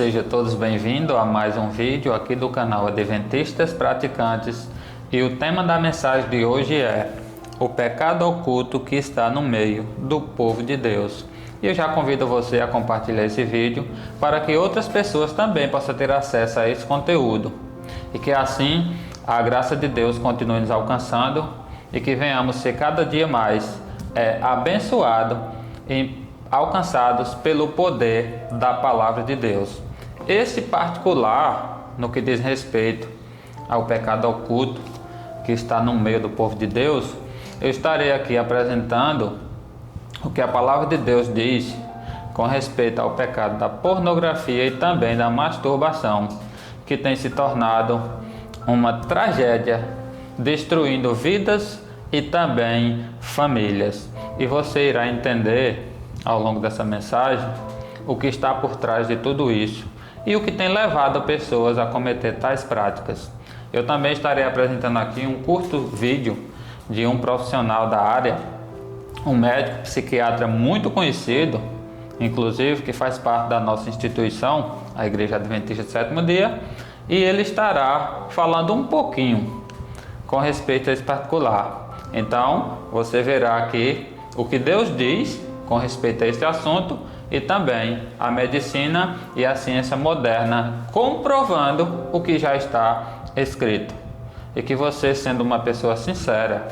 sejam todos bem-vindos a mais um vídeo aqui do canal Adventistas Praticantes, e o tema da mensagem de hoje é o pecado oculto que está no meio do povo de Deus. E eu já convido você a compartilhar esse vídeo para que outras pessoas também possam ter acesso a esse conteúdo e que assim a graça de Deus continue nos alcançando e que venhamos ser cada dia mais abençoados e alcançados pelo poder da palavra de Deus. Esse particular, no que diz respeito ao pecado oculto que está no meio do povo de Deus, eu estarei aqui apresentando o que a palavra de Deus diz com respeito ao pecado da pornografia e também da masturbação, que tem se tornado uma tragédia, destruindo vidas e também famílias. E você irá entender ao longo dessa mensagem o que está por trás de tudo isso e o que tem levado pessoas a cometer tais práticas. Eu também estarei apresentando aqui um curto vídeo de um profissional da área, um médico psiquiatra muito conhecido, inclusive que faz parte da nossa instituição, a Igreja Adventista do Sétimo Dia, e ele estará falando um pouquinho com respeito a esse particular. Então, você verá aqui o que Deus diz com respeito a este assunto e também a medicina e a ciência moderna comprovando o que já está escrito. E que você, sendo uma pessoa sincera,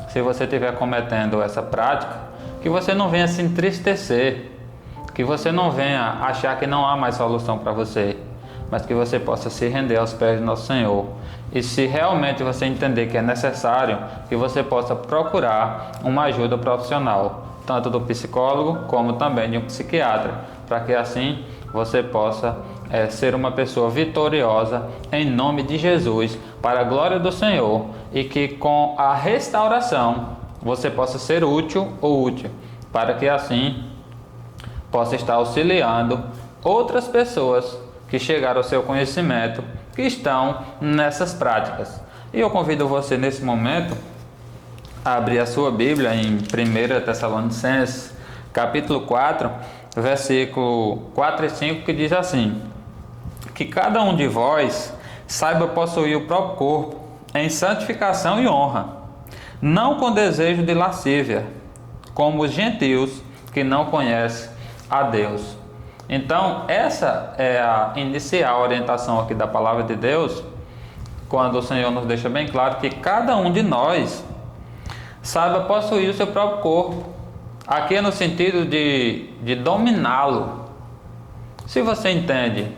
se você estiver cometendo essa prática, que você não venha se entristecer, que você não venha achar que não há mais solução para você, mas que você possa se render aos pés do nosso Senhor. E se realmente você entender que é necessário, que você possa procurar uma ajuda profissional, tanto do psicólogo como também de um psiquiatra, para que assim você possa ser uma pessoa vitoriosa em nome de Jesus, para a glória do Senhor, e que com a restauração você possa ser útil ou útil, para que assim possa estar auxiliando outras pessoas que chegaram ao seu conhecimento, que estão nessas práticas. E eu convido você nesse momento a abrir a sua Bíblia em 1 Tessalonicenses, capítulo 4, versículo 4 e 5, que diz assim: que cada um de vós saiba possuir o próprio corpo em santificação e honra, não com desejo de lascívia, como os gentios que não conhecem a Deus. Então, essa é a inicial orientação aqui da palavra de Deus, quando o Senhor nos deixa bem claro que cada um de nós saiba possuir o seu próprio corpo. Aqui é no sentido de dominá-lo. Se você entende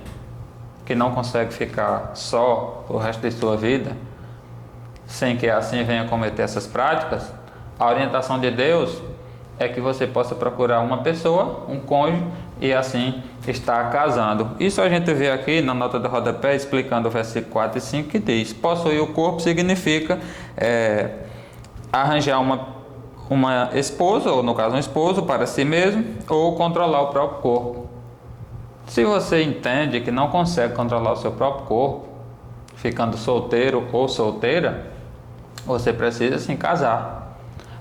que não consegue ficar só o resto de sua vida, sem que assim venha cometer essas práticas, a orientação de Deus é que você possa procurar uma pessoa, um cônjuge, e assim estar casando. Isso a gente vê aqui na nota do rodapé, explicando o versículo 4 e 5, que diz: possuir o corpo significa arranjar uma esposa, ou no caso um esposo, para si mesmo, ou controlar o próprio corpo. Se você entende que não consegue controlar o seu próprio corpo, ficando solteiro ou solteira, você precisa sim casar.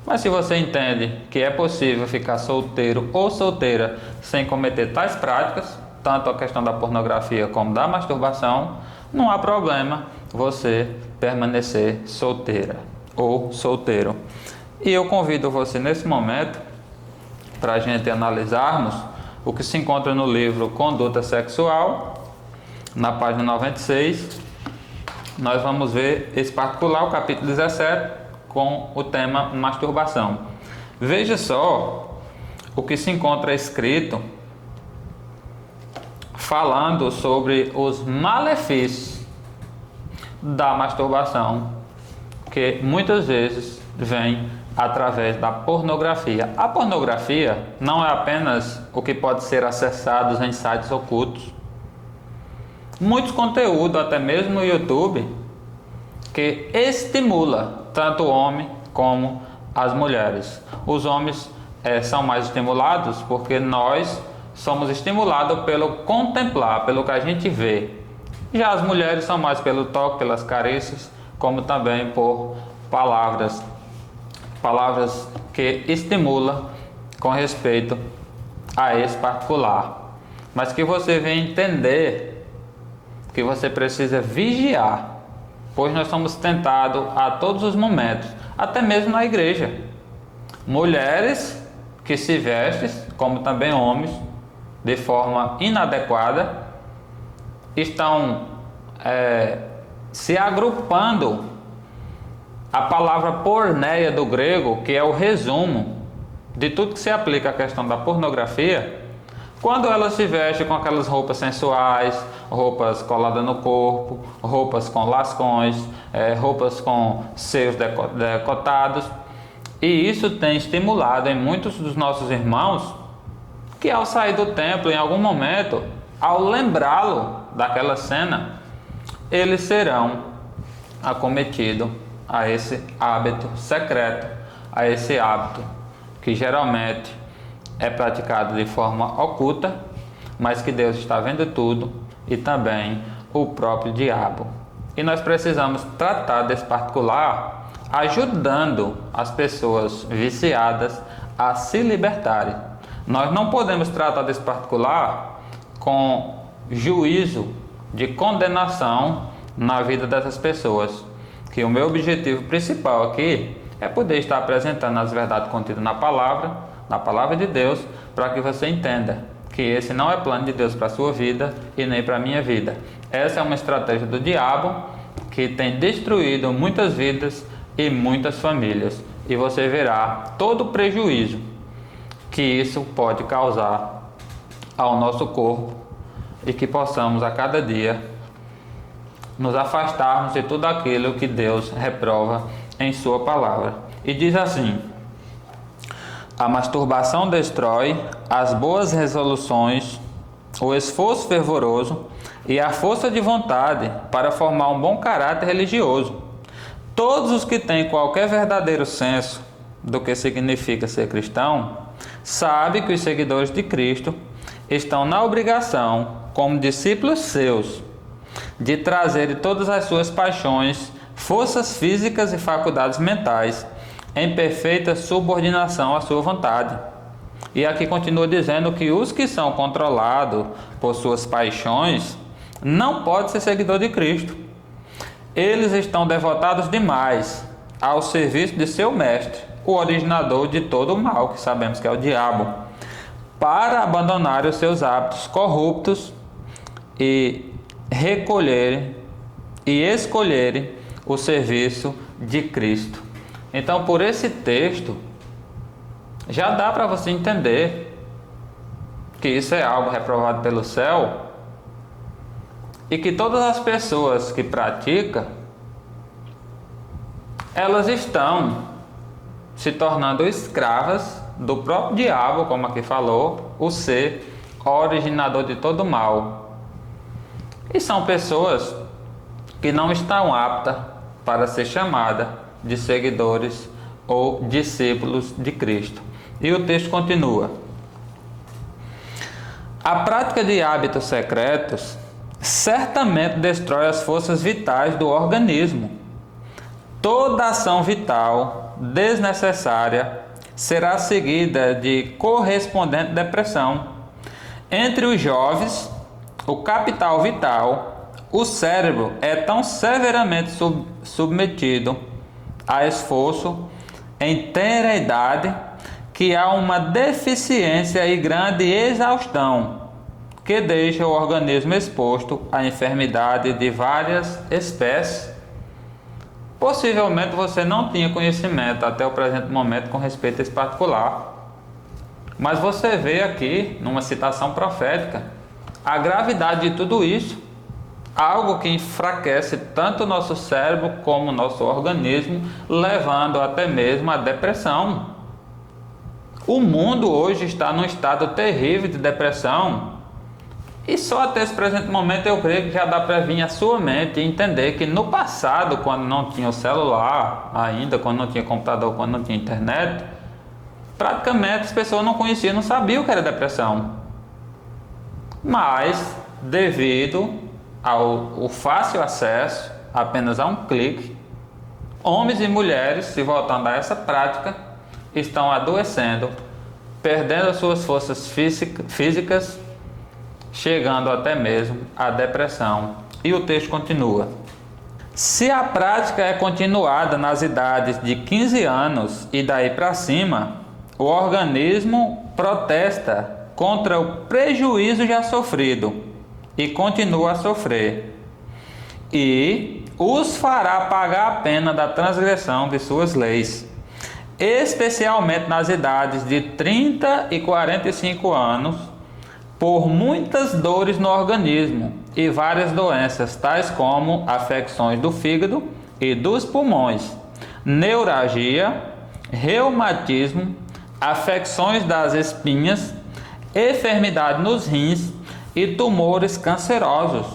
Mas se você entende que é possível ficar solteiro ou solteira sem cometer tais práticas, tanto a questão da pornografia como da masturbação, não há problema você permanecer solteira ou solteiro. E eu convido você nesse momento para a gente analisarmos o que se encontra no livro Conduta Sexual, na página 96. Nós vamos ver esse particular, o capítulo 17, com o tema masturbação. Veja só o que se encontra escrito falando sobre os malefícios da masturbação, que muitas vezes vem através da pornografia. A pornografia não é apenas o que pode ser acessado em sites ocultos. Muitos conteúdos, até mesmo no YouTube, que estimula tanto o homem como as mulheres. Os homens são mais estimulados porque nós somos estimulados pelo contemplar, pelo que a gente vê. Já as mulheres são mais pelo toque, pelas carícias, como também por palavras que estimulam com respeito a esse particular. mas que você venha entender que você precisa vigiar, pois nós somos tentados a todos os momentos, até mesmo na igreja. Mulheres que se vestem, como também homens, de forma inadequada, estão se agrupando. A palavra porneia do grego, que é o resumo de tudo que se aplica à questão da pornografia, quando ela se veste com aquelas roupas sensuais, roupas coladas no corpo, roupas com lascões, roupas com seios decotados, e isso tem estimulado em muitos dos nossos irmãos que, ao sair do templo, em algum momento, ao lembrá-lo daquela cena, eles serão acometidos a esse hábito secreto, a esse hábito que geralmente é praticado de forma oculta, mas que Deus está vendo tudo, e também o próprio diabo. E nós precisamos tratar desse particular ajudando as pessoas viciadas a se libertarem. Nós não podemos tratar desse particular com juízo de condenação na vida dessas pessoas, que o meu objetivo principal aqui é poder estar apresentando as verdades contidas na palavra de Deus, para que você entenda que esse não é plano de Deus para a sua vida e nem para a minha vida. Essa é uma estratégia do diabo que tem destruído muitas vidas e muitas famílias, e você verá todo o prejuízo que isso pode causar ao nosso corpo, e que possamos a cada dia nos afastarmos de tudo aquilo que Deus reprova em sua palavra. E diz assim: a masturbação destrói as boas resoluções, o esforço fervoroso e a força de vontade para formar um bom caráter religioso. Todos os que têm qualquer verdadeiro senso do que significa ser cristão sabem que os seguidores de Cristo estão na obrigação, como discípulos seus, de trazer todas as suas paixões, forças físicas e faculdades mentais em perfeita subordinação à sua vontade. E aqui continua dizendo que os que são controlados por suas paixões não podem ser seguidor de Cristo. Eles estão devotados demais ao serviço de seu mestre, o originador de todo o mal, que sabemos que é o diabo, para abandonar os seus hábitos corruptos e escolherem o serviço de Cristo. Então, por esse texto, já dá para você entender que isso é algo reprovado pelo céu, e que todas as pessoas que praticam, elas estão se tornando escravas do próprio diabo, como aqui falou, o ser originador de todo mal. E são pessoas que não estão aptas para ser chamadas de seguidores ou discípulos de Cristo. E o texto continua: a prática de hábitos secretos certamente destrói as forças vitais do organismo. Toda ação vital desnecessária será seguida de correspondente depressão. Entre os jovens, o capital vital, o cérebro, é tão severamente submetido a esforço em tenra idade que há uma deficiência e grande exaustão que deixa o organismo exposto a enfermidades de várias espécies. Possivelmente você não tinha conhecimento até o presente momento com respeito a esse particular, mas você vê aqui, numa citação profética, a gravidade de tudo isso, algo que enfraquece tanto o nosso cérebro como o nosso organismo, levando até mesmo à depressão. O mundo hoje está num estado terrível de depressão, e só até esse presente momento eu creio que já dá para vir à sua mente e entender que no passado, quando não tinha o celular ainda, quando não tinha computador, quando não tinha internet, praticamente as pessoas não conheciam, não sabiam o que era depressão. Mas, devido ao fácil acesso, apenas a um clique, homens e mulheres, se voltando a essa prática, estão adoecendo, perdendo as suas forças físicas chegando até mesmo à depressão. E o texto continua: se a prática é continuada nas idades de 15 anos e daí para cima, o organismo protesta contra o prejuízo já sofrido e continua a sofrer, e os fará pagar a pena da transgressão de suas leis, especialmente nas idades de 30 e 45 anos, por muitas dores no organismo e várias doenças, tais como afecções do fígado e dos pulmões, neuralgia, reumatismo, afecções das espinhas, enfermidade nos rins e tumores cancerosos.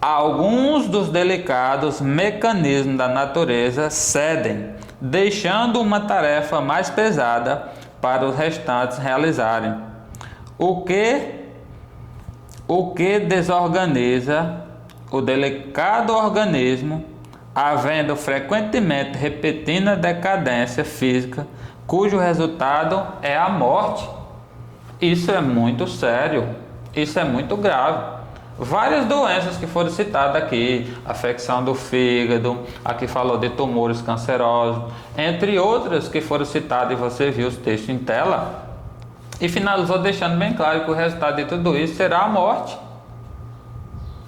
Alguns dos delicados mecanismos da natureza cedem, deixando uma tarefa mais pesada para os restantes realizarem, o que desorganiza o delicado organismo, havendo frequentemente repetida decadência física, cujo resultado é a morte. Isso é muito sério, isso é muito grave. Várias doenças que foram citadas aqui, afecção do fígado, aqui falou de tumores cancerosos, entre outras que foram citadas, e você viu os textos em tela, e finalizou deixando bem claro que o resultado de tudo isso será a morte.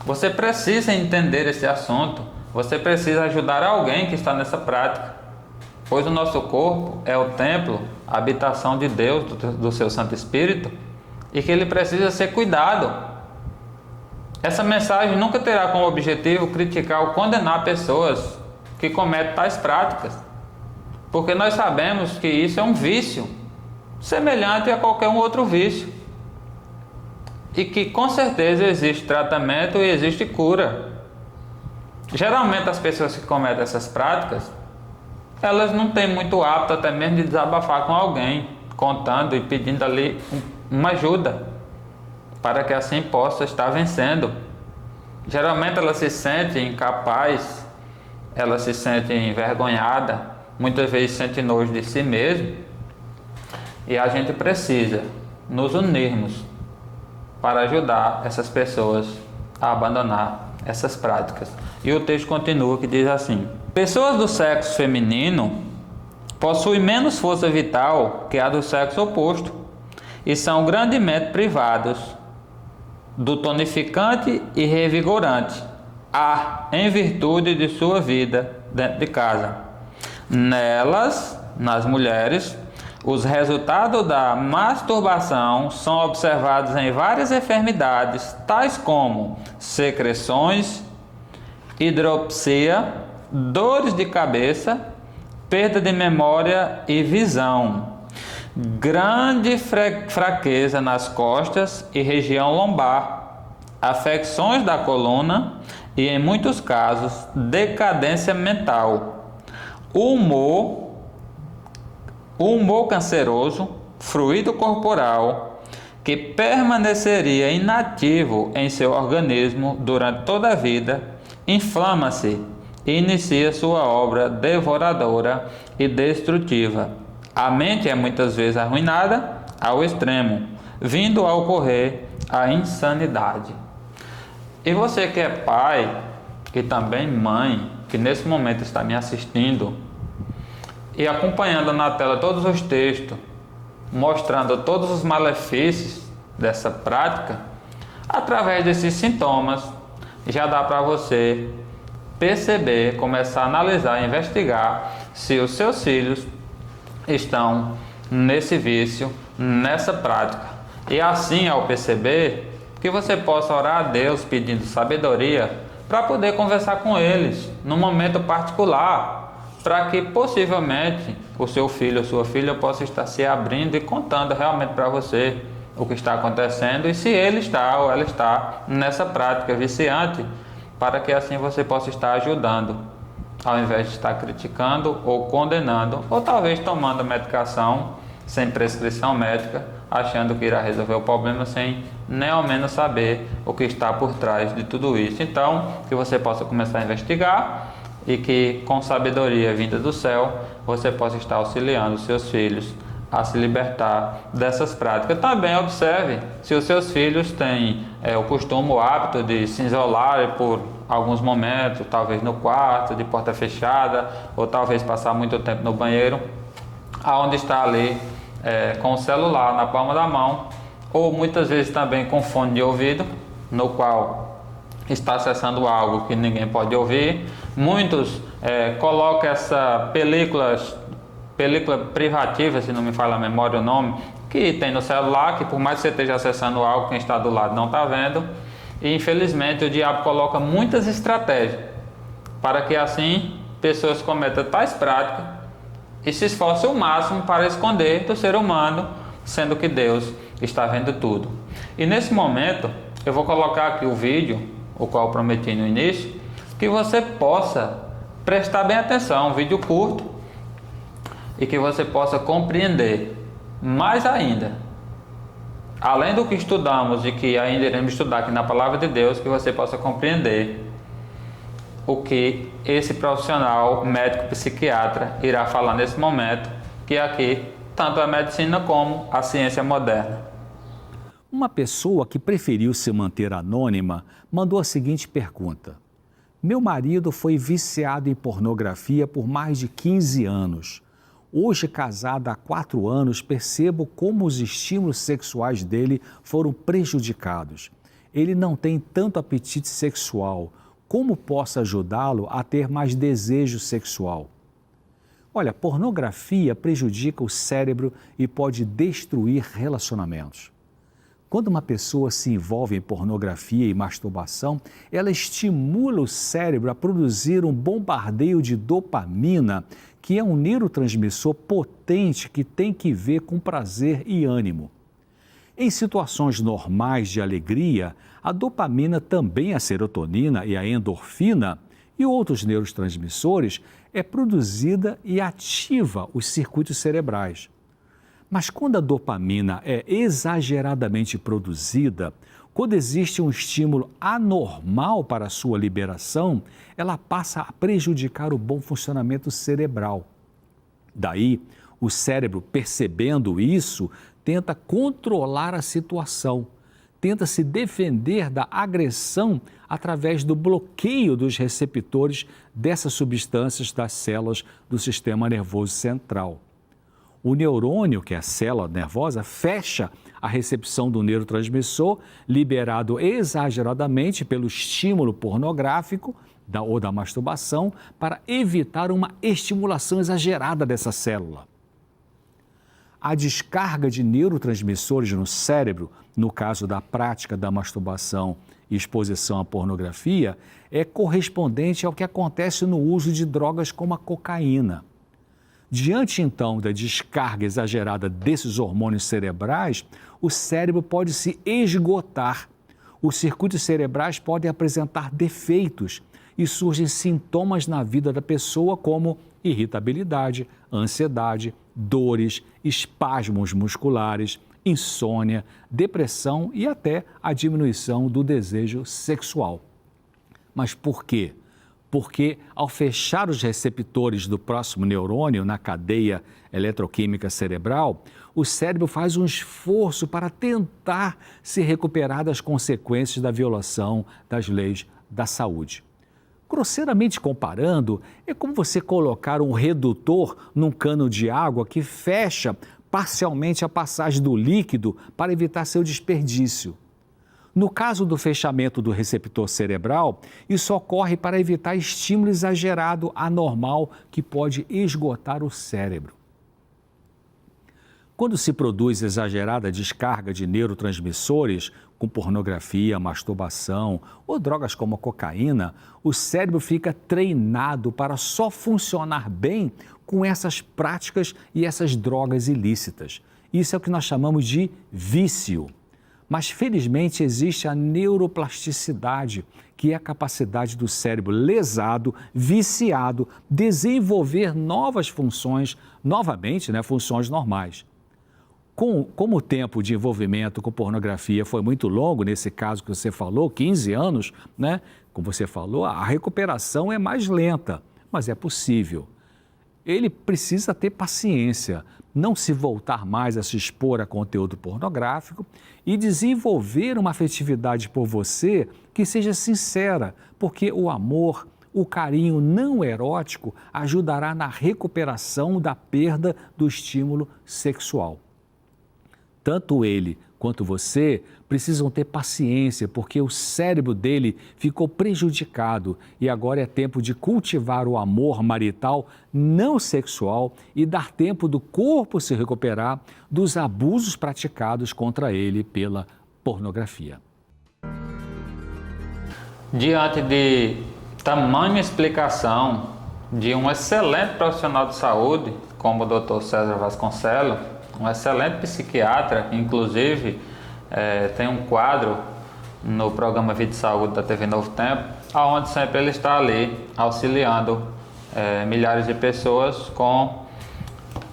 Você precisa entender esse assunto, você precisa ajudar alguém que está nessa prática, pois o nosso corpo é o templo, a habitação de Deus, do seu Santo Espírito, e que ele precisa ser cuidado. Essa mensagem nunca terá como objetivo criticar ou condenar pessoas que cometem tais práticas, porque nós sabemos que isso é um vício, semelhante a qualquer um outro vício, e que com certeza existe tratamento e existe cura. Geralmente as pessoas que cometem essas práticas, elas não têm muito hábito até mesmo de desabafar com alguém, contando e pedindo ali uma ajuda, para que assim possa estar vencendo. Geralmente ela se sente incapaz, ela se sente envergonhada, muitas vezes sente nojo de si mesmo, e a gente precisa nos unirmos para ajudar essas pessoas a abandonar essas práticas. E o texto continua que diz assim: pessoas do sexo feminino possuem menos força vital que a do sexo oposto e são grandemente privados do tonificante e revigorante ar em virtude de sua vida dentro de casa. Nelas, nas mulheres, os resultados da masturbação são observados em várias enfermidades, tais como secreções, hidropsia, dores de cabeça, perda de memória e visão, grande fraqueza nas costas e região lombar, afecções da coluna e, em muitos casos, decadência mental, humor canceroso, fluido corporal, que permaneceria inativo em seu organismo durante toda a vida, inflama-se e inicia sua obra devoradora e destrutiva. A mente é muitas vezes arruinada ao extremo, vindo a ocorrer a insanidade. E você que é pai e também mãe, que nesse momento está me assistindo e acompanhando na tela todos os textos, mostrando todos os malefícios dessa prática, através desses sintomas, já dá para você perceber, começar a analisar, investigar se os seus filhos estão nesse vício, nessa prática. E assim, ao perceber, que você possa orar a Deus pedindo sabedoria para poder conversar com eles num momento particular, para que possivelmente o seu filho ou sua filha possa estar se abrindo e contando realmente para você o que está acontecendo e se ele está ou ela está nessa prática viciante, para que assim você possa estar ajudando, ao invés de estar criticando ou condenando, ou talvez tomando medicação sem prescrição médica, achando que irá resolver o problema sem nem ao menos saber o que está por trás de tudo isso. Então, que você possa começar a investigar e que com sabedoria vinda do céu, você possa estar auxiliando seus filhos a se libertar dessas práticas. Também observe se os seus filhos têm o costume, o hábito de se isolar por alguns momentos, talvez no quarto, de porta fechada, ou talvez passar muito tempo no banheiro, aonde está ali com o celular na palma da mão, ou muitas vezes também com fone de ouvido, no qual está acessando algo que ninguém pode ouvir. Muitos colocam essa película privativa, se não me falha a memória o nome, que tem no celular, que por mais que você esteja acessando algo, quem está do lado não está vendo. E infelizmente o diabo coloca muitas estratégias para que assim pessoas cometam tais práticas e se esforcem o máximo para esconder do ser humano, sendo que Deus está vendo tudo. E nesse momento eu vou colocar aqui o vídeo, o qual eu prometi no início, que você possa prestar bem atenção, um vídeo curto, e que você possa compreender mais ainda, além do que estudamos e que ainda iremos estudar aqui na Palavra de Deus, que você possa compreender o que esse profissional médico psiquiatra irá falar nesse momento, que aqui tanto a medicina como a ciência moderna. Uma pessoa que preferiu se manter anônima mandou a seguinte pergunta: meu marido foi viciado em pornografia por mais de 15 anos. Hoje, casada há 4 anos, percebo como os estímulos sexuais dele foram prejudicados. Ele não tem tanto apetite sexual. Como posso ajudá-lo a ter mais desejo sexual? Olha, pornografia prejudica o cérebro e pode destruir relacionamentos. Quando uma pessoa se envolve em pornografia e masturbação, ela estimula o cérebro a produzir um bombardeio de dopamina, que é um neurotransmissor potente que tem que ver com prazer e ânimo. Em situações normais de alegria, a dopamina, também a serotonina e a endorfina e outros neurotransmissores é produzida e ativa os circuitos cerebrais. Mas quando a dopamina é exageradamente produzida, quando existe um estímulo anormal para a sua liberação, ela passa a prejudicar o bom funcionamento cerebral. Daí, o cérebro, percebendo isso, tenta controlar a situação, tenta se defender da agressão através do bloqueio dos receptores dessas substâncias das células do sistema nervoso central. O neurônio, que é a célula nervosa, fecha a recepção do neurotransmissor liberado exageradamente pelo estímulo pornográfico ou da masturbação para evitar uma estimulação exagerada dessa célula. A descarga de neurotransmissores no cérebro, no caso da prática da masturbação e exposição à pornografia, é correspondente ao que acontece no uso de drogas como a cocaína. Diante, então, da descarga exagerada desses hormônios cerebrais, o cérebro pode se esgotar. Os circuitos cerebrais podem apresentar defeitos e surgem sintomas na vida da pessoa como irritabilidade, ansiedade, dores, espasmos musculares, insônia, depressão e até a diminuição do desejo sexual. Mas por quê? Porque ao fechar os receptores do próximo neurônio na cadeia eletroquímica cerebral, o cérebro faz um esforço para tentar se recuperar das consequências da violação das leis da saúde. Grosseiramente comparando, é como você colocar um redutor num cano de água que fecha parcialmente a passagem do líquido para evitar seu desperdício. No caso do fechamento do receptor cerebral, isso ocorre para evitar estímulo exagerado anormal que pode esgotar o cérebro. Quando se produz exagerada descarga de neurotransmissores, com pornografia, masturbação ou drogas como a cocaína, o cérebro fica treinado para só funcionar bem com essas práticas e essas drogas ilícitas. Isso é o que nós chamamos de vício. Mas, felizmente, existe a neuroplasticidade, que é a capacidade do cérebro lesado, viciado, desenvolver novas funções, novamente, funções normais. Como o tempo de envolvimento com pornografia foi muito longo, nesse caso que você falou, 15 anos, como você falou, a recuperação é mais lenta, mas é possível. ele precisa ter paciência, não se voltar mais a se expor a conteúdo pornográfico e desenvolver uma afetividade por você que seja sincera, porque o amor, o carinho não erótico ajudará na recuperação da perda do estímulo sexual. Tanto ele quanto você precisam ter paciência, porque o cérebro dele ficou prejudicado e agora é tempo de cultivar o amor marital não sexual e dar tempo do corpo se recuperar dos abusos praticados contra ele pela pornografia. Diante de tamanha explicação de um excelente profissional de saúde, como o Dr. César Vasconcelos, um excelente psiquiatra, que inclusive tem um quadro no programa Vida e Saúde da TV Novo Tempo, onde sempre ele está ali auxiliando milhares de pessoas com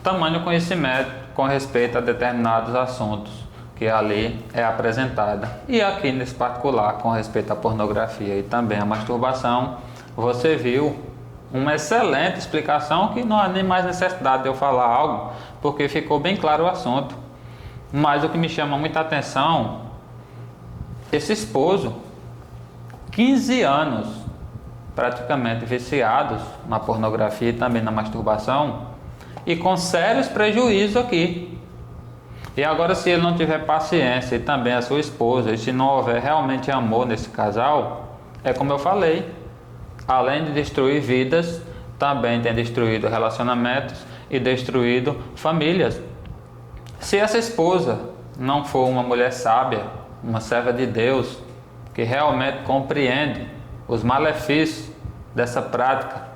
tamanho conhecimento com respeito a determinados assuntos que ali é apresentada. E aqui nesse particular, com respeito à pornografia e também à masturbação, você viu uma excelente explicação que não há nem mais necessidade de eu falar algo, porque ficou bem claro o assunto. Mas o que me chama muita atenção, esse esposo, 15 anos praticamente viciados na pornografia e também na masturbação, e com sérios prejuízos aqui. E agora, se ele não tiver paciência, e também a sua esposa, e se não houver realmente amor nesse casal, é como eu falei, além de destruir vidas, também tem destruído relacionamentos e destruído famílias. Se essa esposa não for uma mulher sábia, uma serva de Deus, que realmente compreende os malefícios dessa prática,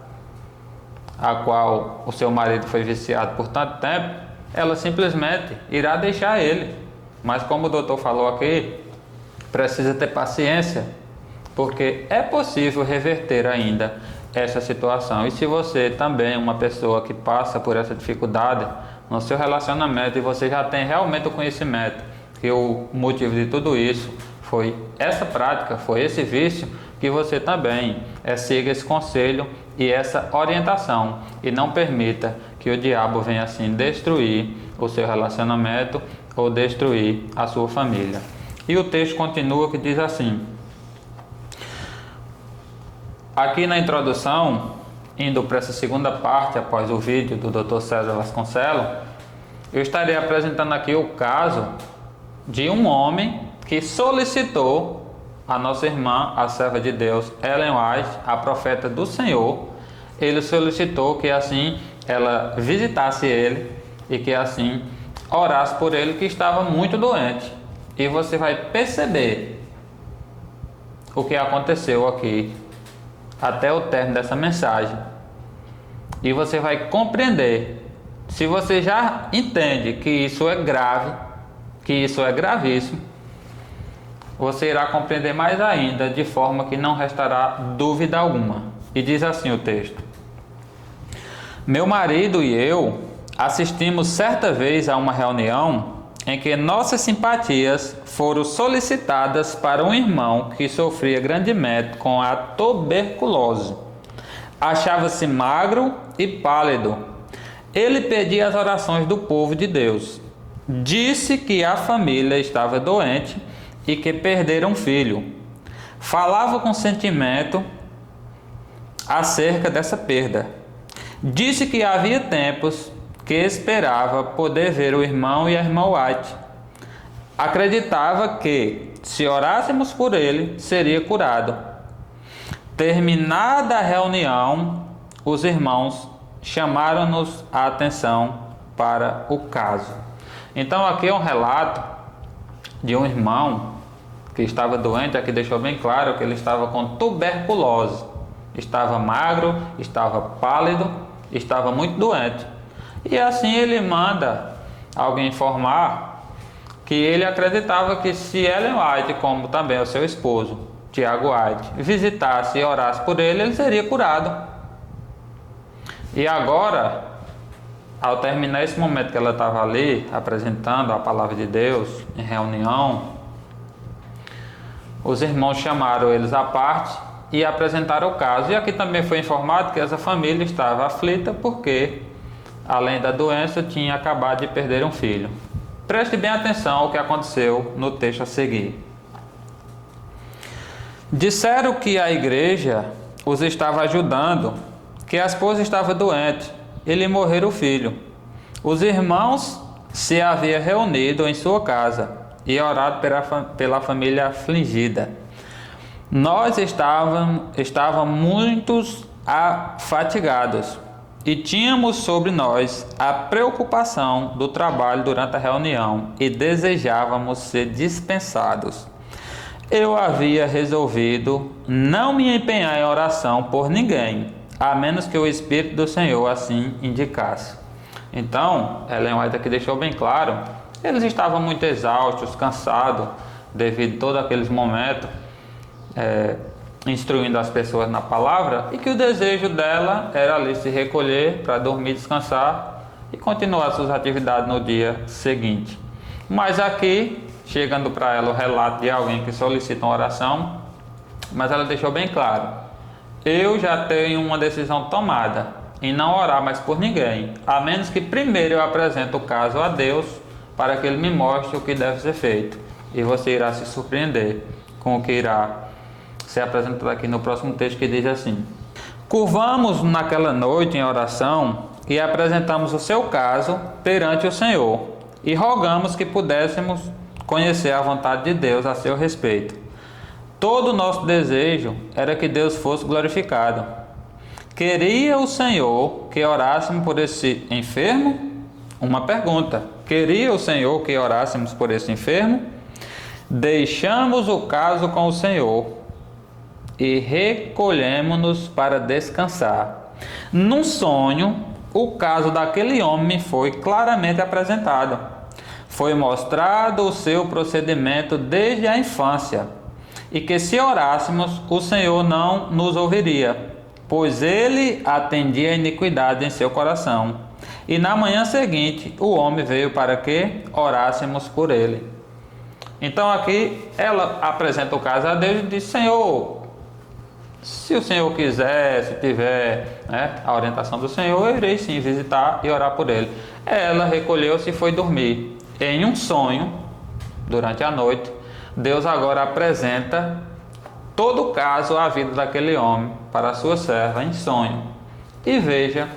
a qual o seu marido foi viciado por tanto tempo, ela simplesmente irá deixar ele. Mas como o doutor falou aqui, precisa ter paciência, porque é possível reverter ainda essa situação. E se você também é uma pessoa que passa por essa dificuldade no seu relacionamento e você já tem realmente o conhecimento que o motivo de tudo isso foi essa prática, foi esse vício, que você também siga esse conselho e essa orientação e não permita que o diabo venha assim destruir o seu relacionamento ou destruir a sua família. E o texto continua que diz assim: aqui na introdução, indo para essa segunda parte após o vídeo do Dr. César Vasconcelos, eu estarei apresentando aqui o caso de um homem que solicitou a nossa irmã, a serva de Deus, Ellen White, a profeta do Senhor. Ele solicitou que assim ela visitasse ele e que assim orasse por ele, que estava muito doente. E você vai perceber o que aconteceu aqui até o término dessa mensagem. E você vai compreender, se você já entende que isso é grave, que isso é gravíssimo, você irá compreender mais ainda, de forma que não restará dúvida alguma. E diz assim o texto: meu marido e eu assistimos certa vez a uma reunião em que nossas simpatias foram solicitadas para um irmão que sofria grandemente com a tuberculose. Achava-se magro e pálido. Ele pedia as orações do povo de Deus. Disse que a família estava doente e que perderam um filho. Falava com sentimento acerca dessa perda. Disse que havia tempos que esperava poder ver o irmão e a irmã White. Acreditava que, se orássemos por ele, seria curado. Terminada a reunião, os irmãos chamaram-nos a atenção para o caso. Então aqui é um relato de um irmão que estava doente. Aqui deixou bem claro que ele estava com tuberculose. Estava magro, estava pálido, estava muito doente. E assim ele manda alguém informar que ele acreditava que se Ellen White, como também o seu esposo, Tiago White, visitasse e orasse por ele, ele seria curado. E agora, ao terminar esse momento que ela estava ali, apresentando a palavra de Deus em reunião, os irmãos chamaram eles à parte e apresentaram o caso. E aqui também foi informado que essa família estava aflita porque, além da doença, tinha acabado de perder um filho. Preste bem atenção ao que aconteceu no texto a seguir. Disseram que a igreja os estava ajudando, que a esposa estava doente e lhe morrera o filho. Os irmãos se haviam reunido em sua casa e orado pela família afligida. Nós estávamos muitos fatigados e tínhamos sobre nós a preocupação do trabalho durante a reunião e desejávamos ser dispensados. Eu havia resolvido não me empenhar em oração por ninguém, a menos que o Espírito do Senhor assim indicasse. Então, Ellen White aqui deixou bem claro, eles estavam muito exaustos, cansados, devido a todos aqueles momentos, instruindo as pessoas na palavra, e que o desejo dela era ali se recolher para dormir, descansar e continuar suas atividades no dia seguinte. Mas aqui, chegando para ela o relato de alguém que solicita uma oração, mas ela deixou bem claro, eu já tenho uma decisão tomada em não orar mais por ninguém, a menos que primeiro eu apresente o caso a Deus para que Ele me mostre o que deve ser feito. E você irá se surpreender com o que irá ser apresentado aqui no próximo texto, que diz assim: curvamos naquela noite em oração e apresentamos o seu caso perante o Senhor e rogamos que pudéssemos conhecer a vontade de Deus a seu respeito. Todo o nosso desejo era que Deus fosse glorificado. Queria o Senhor que orássemos por esse enfermo? Uma pergunta. Queria o Senhor que orássemos por esse enfermo? Deixamos o caso com o Senhor e recolhemos-nos para descansar. Num sonho, o caso daquele homem foi claramente apresentado. Foi mostrado o seu procedimento desde a infância, e que se orássemos, o Senhor não nos ouviria, pois ele atendia a iniquidade em seu coração. E na manhã seguinte, o homem veio para que orássemos por ele. Então aqui ela apresenta o caso a Deus e diz: Senhor, se o Senhor quiser, se tiver a orientação do Senhor, eu irei sim visitar e orar por ele. Ela recolheu-se e foi dormir. Em um sonho, durante a noite, Deus agora apresenta todo o caso à vida daquele homem para a sua serva em sonho. E veja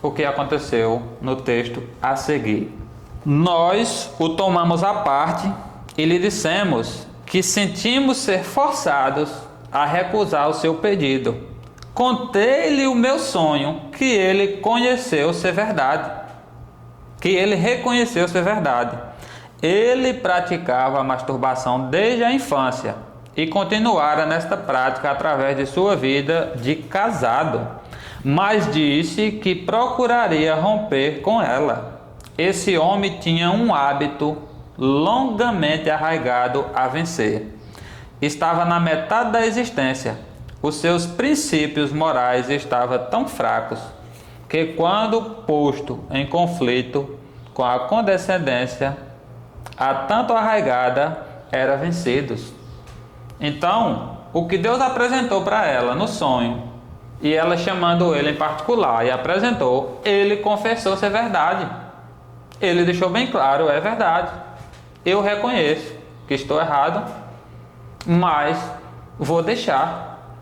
o que aconteceu no texto a seguir. Nós o tomamos à parte e lhe dissemos que sentimos ser forçados a recusar o seu pedido. Contei-lhe o meu sonho, que ele conheceu ser verdade, que ele reconheceu ser verdade. Ele praticava a masturbação desde a infância e continuara nesta prática através de sua vida de casado, mas disse que procuraria romper com ela. Esse homem tinha um hábito longamente arraigado a vencer. Estava na metade da existência. Os seus princípios morais estavam tão fracos que, quando posto em conflito com a condescendência a tanto arraigada, eram vencidos. Então, o que Deus apresentou para ela no sonho, e ela chamando ele em particular e apresentou, ele confessou ser verdade. Ele deixou bem claro: é verdade, eu reconheço que estou errado, mas vou deixar.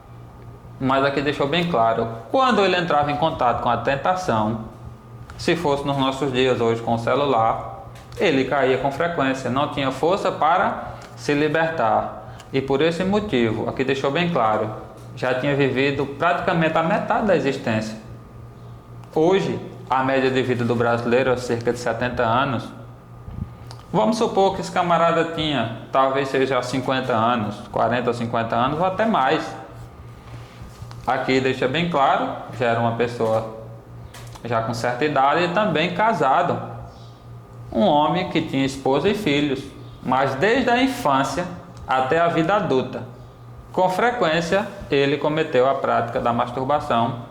Mas aqui deixou bem claro, quando ele entrava em contato com a tentação, se fosse nos nossos dias hoje com o celular, ele caía com frequência, não tinha força para se libertar. E por esse motivo, aqui deixou bem claro, já tinha vivido praticamente a metade da existência. Hoje, a média de vida do brasileiro é cerca de 70 anos. Vamos supor que esse camarada tinha, talvez seja 50 anos, 40 ou 50 anos, ou até mais. Aqui deixa bem claro, já era uma pessoa já com certa idade e também casado. Um homem que tinha esposa e filhos, mas desde a infância até a vida adulta. Com frequência, ele cometeu a prática da masturbação,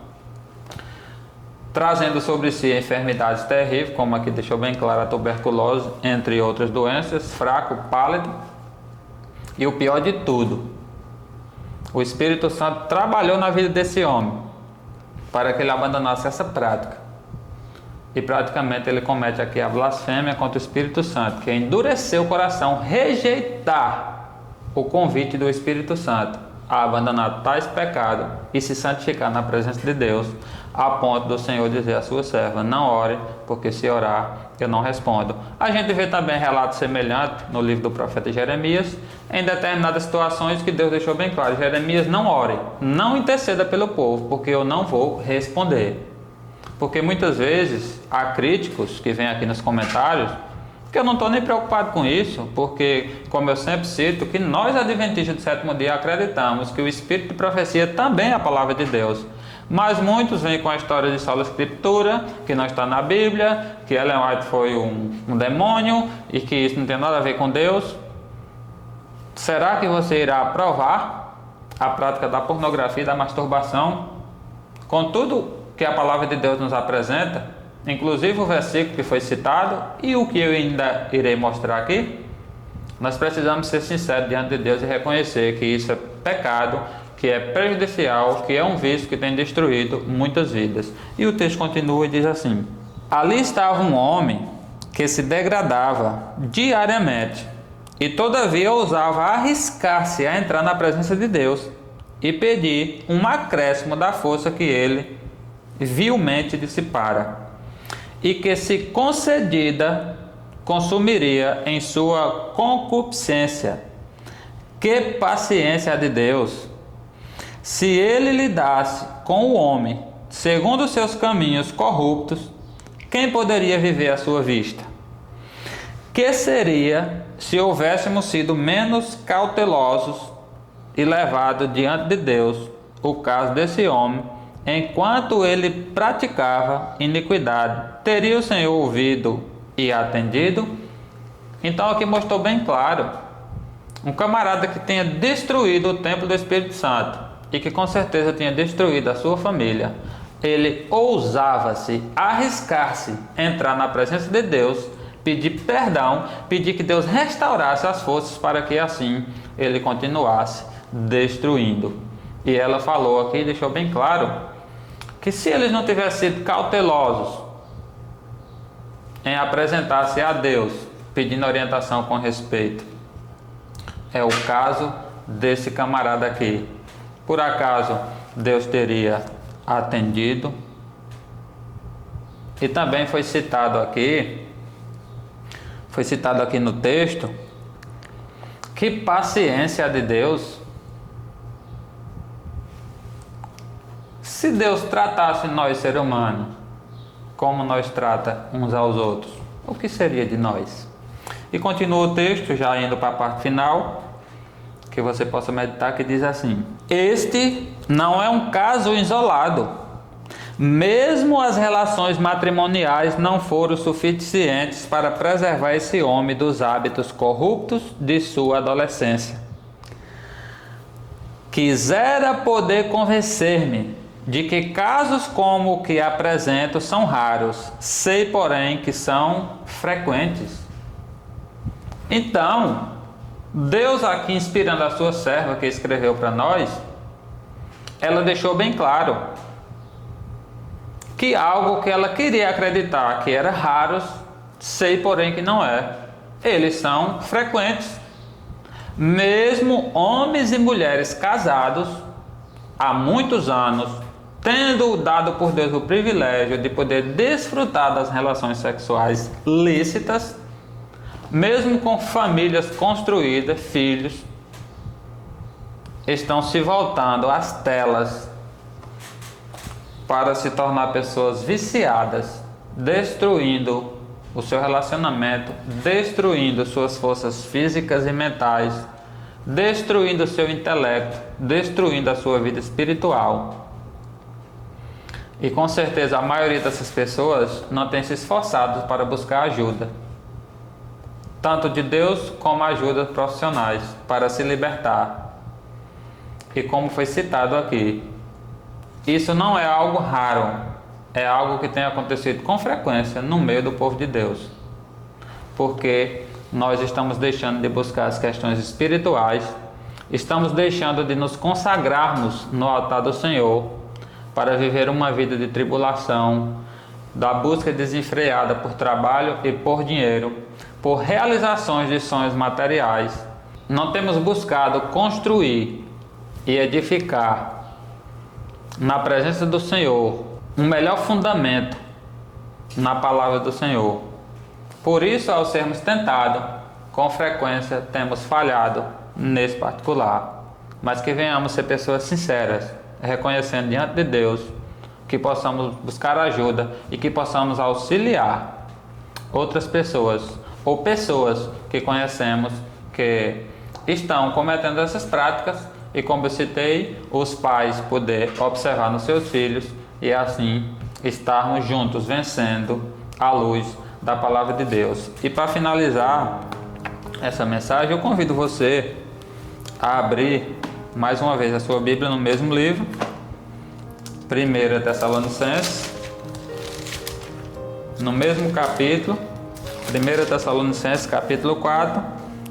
trazendo sobre si enfermidades terríveis, como aqui deixou bem claro a tuberculose, entre outras doenças, fraco, pálido, e o pior de tudo, O Espírito Santo trabalhou na vida desse homem para que ele abandonasse essa prática. E praticamente ele comete aqui a blasfêmia contra o Espírito Santo, que é endurecer o coração, rejeitar o convite do Espírito Santo a abandonar tais pecados e se santificar na presença de Deus, a ponto do Senhor dizer à sua serva: não ore, porque se orar eu não respondo. A gente vê também relatos semelhantes no livro do profeta Jeremias, em determinadas situações que Deus deixou bem claro: Jeremias, não ore, não interceda pelo povo, porque eu não vou responder. Porque muitas vezes há críticos que vêm aqui nos comentários que eu não estou nem preocupado com isso, porque, como eu sempre cito, que nós adventistas do sétimo dia acreditamos que o Espírito de profecia também é a palavra de Deus. Mas muitos vêm com a história de sola escritura, que não está na Bíblia, que Ellen White foi um demônio e que isso não tem nada a ver com Deus. Será que você irá aprovar a prática da pornografia e da masturbação com tudo que a palavra de Deus nos apresenta, inclusive o versículo que foi citado e o que eu ainda irei mostrar aqui? Nós precisamos ser sinceros diante de Deus e reconhecer que isso é pecado, que é prejudicial, que é um vício que tem destruído muitas vidas. E o texto continua e diz assim: ali estava um homem que se degradava diariamente e todavia ousava arriscar-se a entrar na presença de Deus e pedir um acréscimo da força que ele vilmente dissipara, e que, se concedida, consumiria em sua concupiscência. Que paciência de Deus! Se ele lidasse com o homem segundo os seus caminhos corruptos, quem poderia viver à sua vista? Que seria se houvéssemos sido menos cautelosos e levado diante de Deus o caso desse homem, enquanto ele praticava iniquidade? Teria o Senhor ouvido e atendido? Então aqui mostrou bem claro, um camarada que tenha destruído o templo do Espírito Santo e que com certeza tinha destruído a sua família, ele ousava-se, arriscar-se, entrar na presença de Deus, pedir perdão, pedir que Deus restaurasse as forças para que assim ele continuasse destruindo. E ela falou aqui, deixou bem claro, que se eles não tivessem sido cautelosos em apresentar-se a Deus, pedindo orientação com respeito, é o caso desse camarada aqui. Por acaso Deus teria atendido? E também foi citado aqui no texto, que paciência de Deus. Se Deus tratasse nós, ser humano, como nós trata uns aos outros, o que seria de nós? E continua o texto, já indo para a parte final, que você possa meditar, que diz assim: este não é um caso isolado. Mesmo as relações matrimoniais não foram suficientes para preservar esse homem dos hábitos corruptos de sua adolescência. Quisera poder convencer-me de que casos como o que apresento são raros, sei, porém, que são frequentes. Então, Deus aqui, inspirando a sua serva que escreveu para nós, ela deixou bem claro que algo que ela queria acreditar que era raros, sei, porém, que não é. Eles são frequentes. Mesmo homens e mulheres casados há muitos anos, tendo dado por Deus o privilégio de poder desfrutar das relações sexuais lícitas, mesmo com famílias construídas, filhos, estão se voltando às telas para se tornar pessoas viciadas, destruindo o seu relacionamento, destruindo suas forças físicas e mentais, destruindo o seu intelecto, destruindo a sua vida espiritual. E com certeza a maioria dessas pessoas não tem se esforçado para buscar ajuda, tanto de Deus como ajudas profissionais, para se libertar. E como foi citado aqui, isso não é algo raro, é algo que tem acontecido com frequência no meio do povo de Deus, porque nós estamos deixando de buscar as questões espirituais estamos deixando de nos consagrarmos no altar do Senhor para viver uma vida de tribulação, da busca desenfreada por trabalho e por dinheiro, por realizações de sonhos materiais. Não temos buscado construir e edificar na presença do Senhor um melhor fundamento na palavra do Senhor. Por isso, ao sermos tentados, com frequência temos falhado nesse particular, mas que venhamos ser pessoas sinceras, reconhecendo diante de Deus, que possamos buscar ajuda e que possamos auxiliar outras pessoas ou pessoas que conhecemos que estão cometendo essas práticas e, como eu citei, os pais poder observar nos seus filhos e assim estarmos juntos vencendo à luz da palavra de Deus. E para finalizar essa mensagem, eu convido você a abrir mais uma vez a sua Bíblia no mesmo livro, 1 Tessalonicenses, no mesmo capítulo, 1 Tessalonicenses capítulo 4,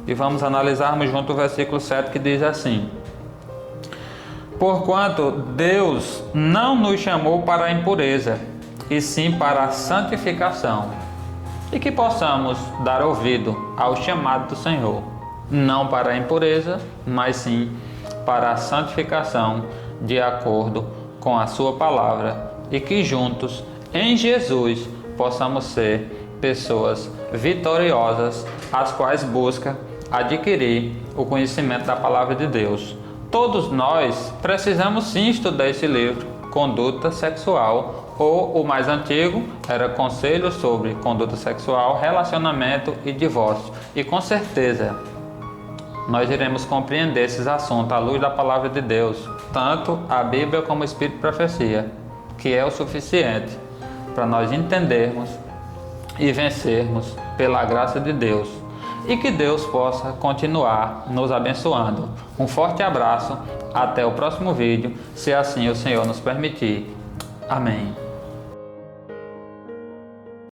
e vamos analisarmos junto o versículo 7, que diz assim: porquanto Deus não nos chamou para a impureza, e sim para a santificação, e que possamos dar ouvido ao chamado do Senhor, não para a impureza, mas sim para a santificação, de acordo com a sua palavra, e que juntos, em Jesus, possamos ser pessoas vitoriosas, as quais buscam adquirir o conhecimento da palavra de Deus. Todos nós precisamos sim estudar esse livro, Conduta Sexual, ou o mais antigo era Conselho sobre Conduta Sexual, Relacionamento e Divórcio. E com certeza nós iremos compreender esses assuntos à luz da palavra de Deus, tanto a Bíblia como o Espírito de Profecia, que é o suficiente para nós entendermos e vencermos pela graça de Deus. E que Deus possa continuar nos abençoando. Um forte abraço, até o próximo vídeo, se assim o Senhor nos permitir. Amém.